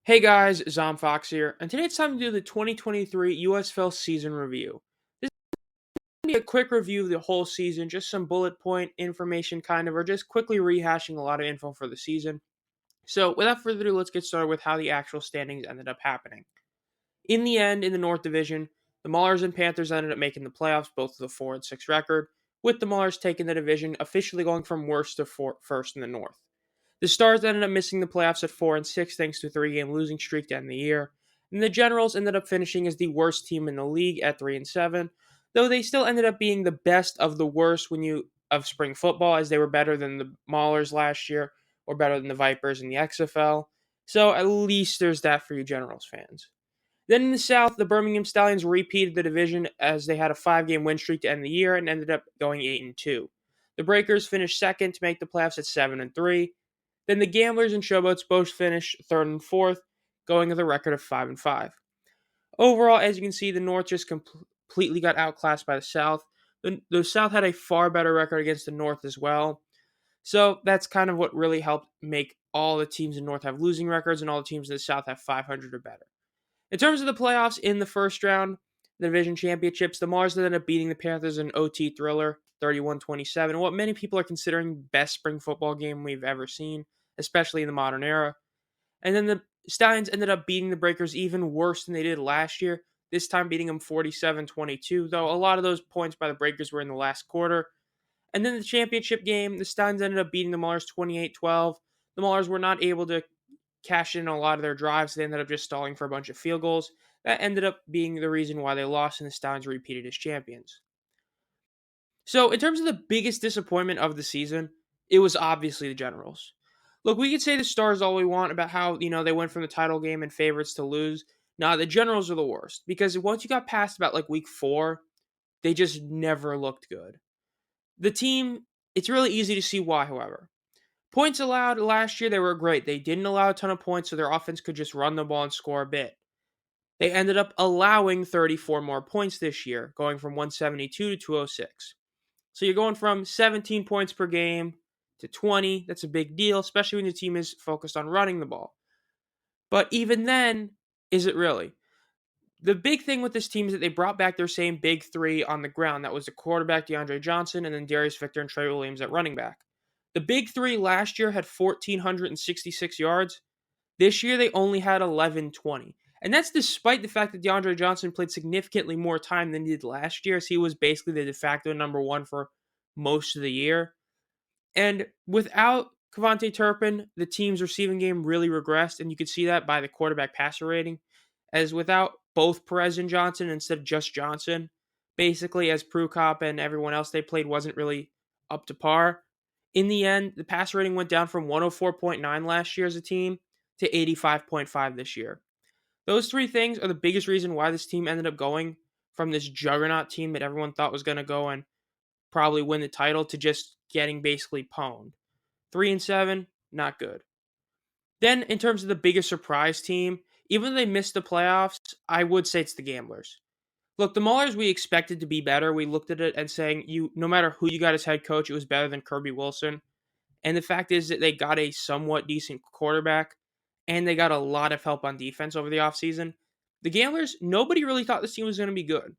Hey guys, Zom Fox here, and today it's time to do the 2023 USFL season review. This is going to be a quick review of the whole season, just some bullet point information or just quickly rehashing a lot of info for the season. So without further ado, let's get started with how the actual standings ended up happening. In the end, in the North Division, the Maulers and Panthers ended up making the playoffs, both with a 4-6 record, with the Maulers taking the division, officially going from worst to first in the North. The Stars ended up missing the playoffs at 4-6 thanks to a 3-game losing streak to end the year. And the Generals ended up finishing as the worst team in the league at 3-7, though they still ended up being the best of the worst of spring football, as they were better than the Maulers last year or better than the Vipers in the XFL. So at least there's that for you Generals fans. Then in the South, the Birmingham Stallions repeated the division as they had a 5-game win streak to end the year and ended up going 8-2. The Breakers finished second to make the playoffs at 7-3. Then the Gamblers and Showboats both finished third and fourth, going with a record of 5-5. Overall, as you can see, the North just completely got outclassed by the South. The South had a far better record against the North as well. So that's kind of what really helped make all the teams in the North have losing records and all the teams in the South have 500 or better. In terms of the playoffs in the first round, the division championships, the Mars ended up beating the Panthers in OT thriller 31-27, what many people are considering best spring football game we've ever seen, especially in the modern era. And then the Stallions ended up beating the Breakers even worse than they did last year, this time beating them 47-22, though a lot of those points by the Breakers were in the last quarter. And then the championship game, the Stallions ended up beating the Maulers 28-12. The Maulers were not able to cash in a lot of their drives. They ended up just stalling for a bunch of field goals. That ended up being the reason why they lost, and the Stallions repeated as champions. So, in terms of the biggest disappointment of the season, it was obviously the Generals. Look, we could say the Stars all we want about how, they went from the title game and favorites to lose. Nah, the Generals are the worst, because once you got past about like week 4, they just never looked good. The team, it's really easy to see why, however. Points allowed last year, they were great. They didn't allow a ton of points, so their offense could just run the ball and score a bit. They ended up allowing 34 more points this year, going from 172 to 206. So you're going from 17 points per game to 20. That's a big deal, especially when your team is focused on running the ball. But even then, is it really? The big thing with this team is that they brought back their same big three on the ground. That was the quarterback, DeAndre Johnson, and then Darius Victor and Trey Williams at running back. The big three last year had 1,466 yards. This year, they only had 1,120. And that's despite the fact that DeAndre Johnson played significantly more time than he did last year, as he was basically the de facto number one for most of the year. And without Cavante Turpin, the team's receiving game really regressed, and you could see that by the quarterback passer rating. As without both Perez and Johnson instead of just Johnson, basically as Prukop and everyone else they played wasn't really up to par. In the end, the passer rating went down from 104.9 last year as a team to 85.5 this year. Those three things are the biggest reason why this team ended up going from this juggernaut team that everyone thought was going to go and probably win the title to just getting basically pwned. 3-7, not good. Then, in terms of the biggest surprise team, even though they missed the playoffs, I would say it's the Gamblers. Look, the Maulers, we expected to be better. We looked at it and saying, no matter who you got as head coach, it was better than Kirby Wilson. And the fact is that they got a somewhat decent quarterback, and they got a lot of help on defense over the offseason. The Gamblers, nobody really thought this team was going to be good.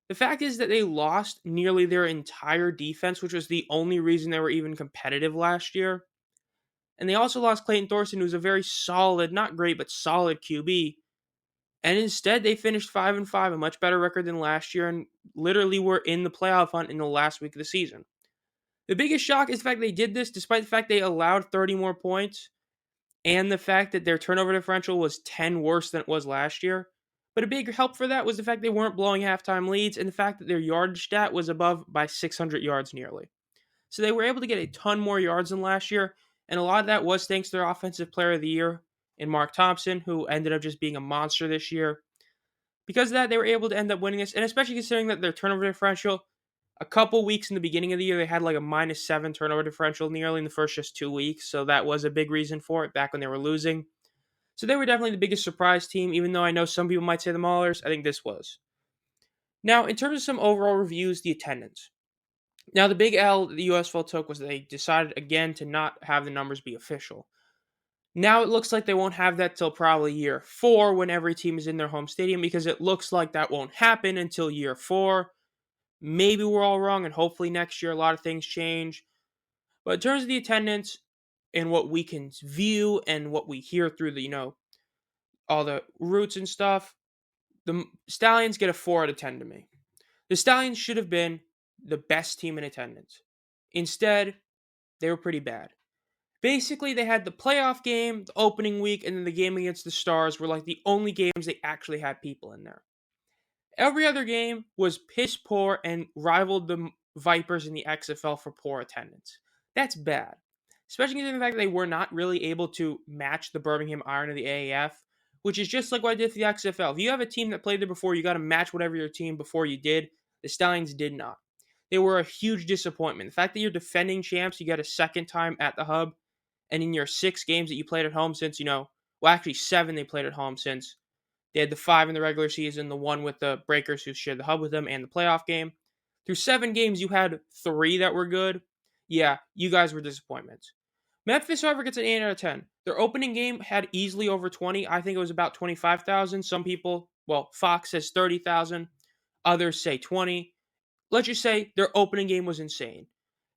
The fact is that they lost nearly their entire defense, which was the only reason they were even competitive last year. And they also lost Clayton Thorson, who's a very solid, not great, but solid QB. And instead, they finished 5-5, a much better record than last year, and literally were in the playoff hunt in the last week of the season. The biggest shock is the fact they did this despite the fact they allowed 30 more points, and the fact that their turnover differential was 10 worse than it was last year. But a big help for that was the fact they weren't blowing halftime leads, and the fact that their yardage stat was above by 600 yards nearly. So they were able to get a ton more yards than last year, and a lot of that was thanks to their offensive player of the year in Mark Thompson, who ended up just being a monster this year. Because of that, they were able to end up winning this, and especially considering that their turnover differential, a couple weeks in the beginning of the year, they had like a -7 turnover differential nearly in the first just 2 weeks, so that was a big reason for it back when they were losing. So they were definitely the biggest surprise team, even though I know some people might say the Maulers. I think this was. Now, in terms of some overall reviews, the attendance. Now, the big L the USFL took was they decided again to not have the numbers be official. Now it looks like they won't have that till probably year 4 when every team is in their home stadium, because it looks like that won't happen until year 4. Maybe we're all wrong, and hopefully next year a lot of things change. But in terms of the attendance and what we can view and what we hear through the, all the routes and stuff, the Stallions get a 4 out of 10 to me. The Stallions should have been the best team in attendance. Instead, they were pretty bad. Basically, they had the playoff game, the opening week, and then the game against the Stars were like the only games they actually had people in there. Every other game was piss poor and rivaled the Vipers in the XFL for poor attendance. That's bad. Especially considering the fact that they were not really able to match the Birmingham Iron of the AAF, which is just like what I did for the XFL. If you have a team that played there before, you got to match whatever your team before you did. The Stallions did not. They were a huge disappointment. The fact that you're defending champs, you got a second time at the Hub, and in your 6 games that you played at home since, well, actually 7 they played at home since. They had the 5 in the regular season, the 1 with the Breakers who shared the Hub with them, and the playoff game. Through 7 games, you had 3 that were good. Yeah, you guys were disappointments. Memphis, however, gets an 8 out of 10. Their opening game had easily over 20. I think it was about 25,000. Some people, well, Fox says 30,000. Others say 20. Let's just say their opening game was insane.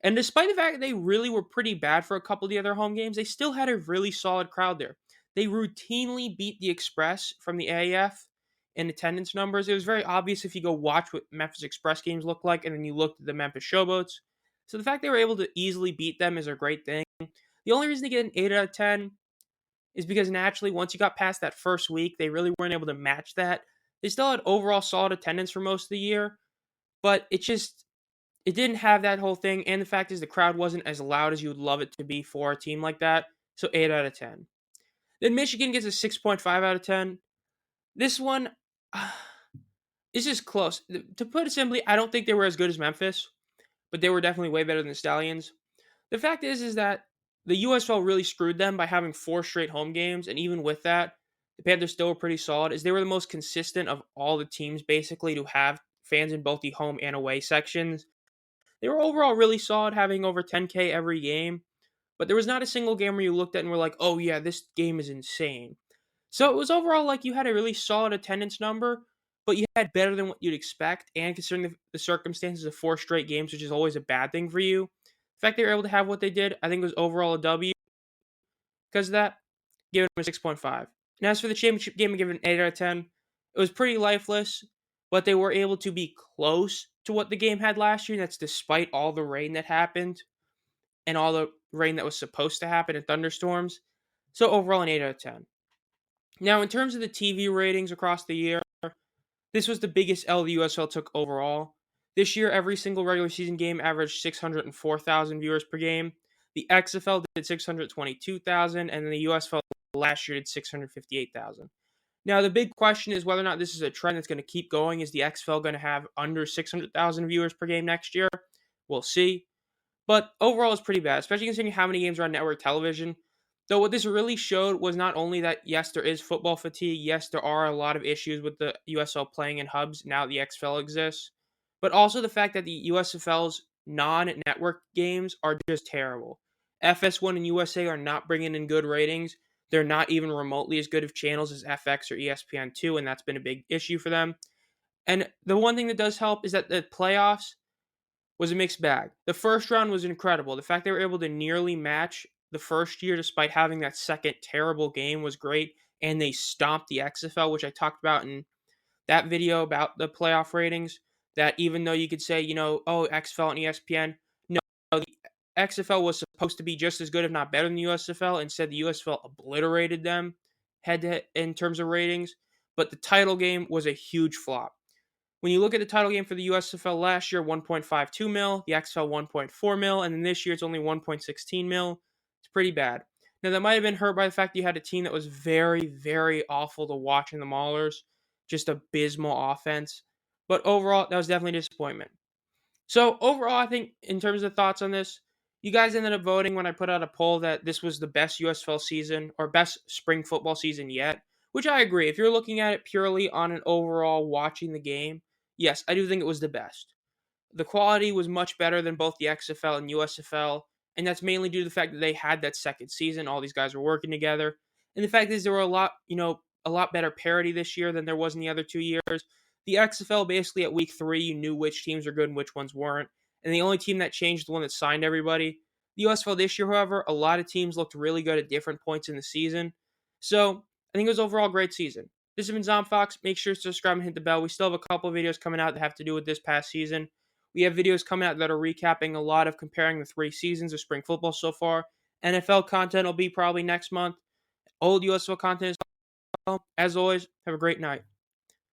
And despite the fact that they really were pretty bad for a couple of the other home games, they still had a really solid crowd there. They routinely beat the Express from the AAF in attendance numbers. It was very obvious if you go watch what Memphis Express games look like and then you looked at the Memphis Showboats. So the fact they were able to easily beat them is a great thing. The only reason they get an 8 out of 10 is because naturally, once you got past that first week, they really weren't able to match that. They still had overall solid attendance for most of the year, but it didn't have that whole thing, and the fact is the crowd wasn't as loud as you would love it to be for a team like that. So 8 out of 10. Then Michigan gets a 6.5 out of 10. This one is just close. To put it simply, I don't think they were as good as Memphis, but they were definitely way better than the Stallions. The fact is that the USFL really screwed them by having 4 straight home games, and even with that, the Panthers still were pretty solid, as they were the most consistent of all the teams basically to have fans in both the home and away sections. They were overall really solid, having over 10K every game, but there was not a single game where you looked at and were like, oh yeah, this game is insane. So it was overall like you had a really solid attendance number, but you had better than what you'd expect, and considering the circumstances of 4 straight games, which is always a bad thing for you, the fact they were able to have what they did, I think was overall a W. Because of that, give them a 6.5. And as for the championship game, I give it an 8 out of 10. It was pretty lifeless, but they were able to be close to what the game had last year. That's despite all the rain that happened and all the rain that was supposed to happen and thunderstorms. So overall, an 8 out of 10. Now, in terms of the TV ratings across the year, this was the biggest L the USL took overall. This year, every single regular season game averaged 604,000 viewers per game. The XFL did 622,000, and then the USFL last year did 658,000. Now, the big question is whether or not this is a trend that's going to keep going. Is the XFL going to have under 600,000 viewers per game next year? We'll see. But overall, it's pretty bad, especially considering how many games are on network television. Though what this really showed was not only that, yes, there is football fatigue. Yes, there are a lot of issues with the USL playing in hubs now that the XFL exists. But also the fact that the USFL's non-network games are just terrible. FS1 and USA are not bringing in good ratings. They're not even remotely as good of channels as FX or ESPN2, and that's been a big issue for them. And the one thing that does help is that the playoffs was a mixed bag. The first round was incredible. The fact they were able to nearly match the first year despite having that second terrible game was great, and they stomped the XFL, which I talked about in that video about the playoff ratings, that even though you could say, oh, XFL and ESPN, no, the XFL was supposed to be just as good, if not better than the USFL. Instead, the USFL obliterated them head to head in terms of ratings, but the title game was a huge flop. When you look at the title game for the USFL last year, 1.52 mil, the XFL 1.4 mil, and then this year it's only 1.16 mil. It's pretty bad. Now, that might have been hurt by the fact that you had a team that was very, very awful to watch in the Maulers. Just abysmal offense. But overall, that was definitely a disappointment. So overall, I think in terms of thoughts on this, you guys ended up voting when I put out a poll that this was the best USFL season or best spring football season yet, which I agree. If you're looking at it purely on an overall watching the game, yes, I do think it was the best. The quality was much better than both the XFL and USFL. and that's mainly due to the fact that they had that second season. All these guys were working together, and the fact is there were a lot better parity this year than there was in the other 2 years. The XFL basically at week 3, you knew which teams were good and which ones weren't, and the only team that changed, the one that signed everybody. The USFL this year, however, a lot of teams looked really good at different points in the season. So I think it was overall a great season. This has been Zom Fox. Make sure to subscribe and hit the bell. We still have a couple of videos coming out that have to do with this past season. We have videos coming out that are recapping a lot of comparing the 3 seasons of spring football so far. NFL content will be probably next month. Old USFL content as well. As always, have a great night.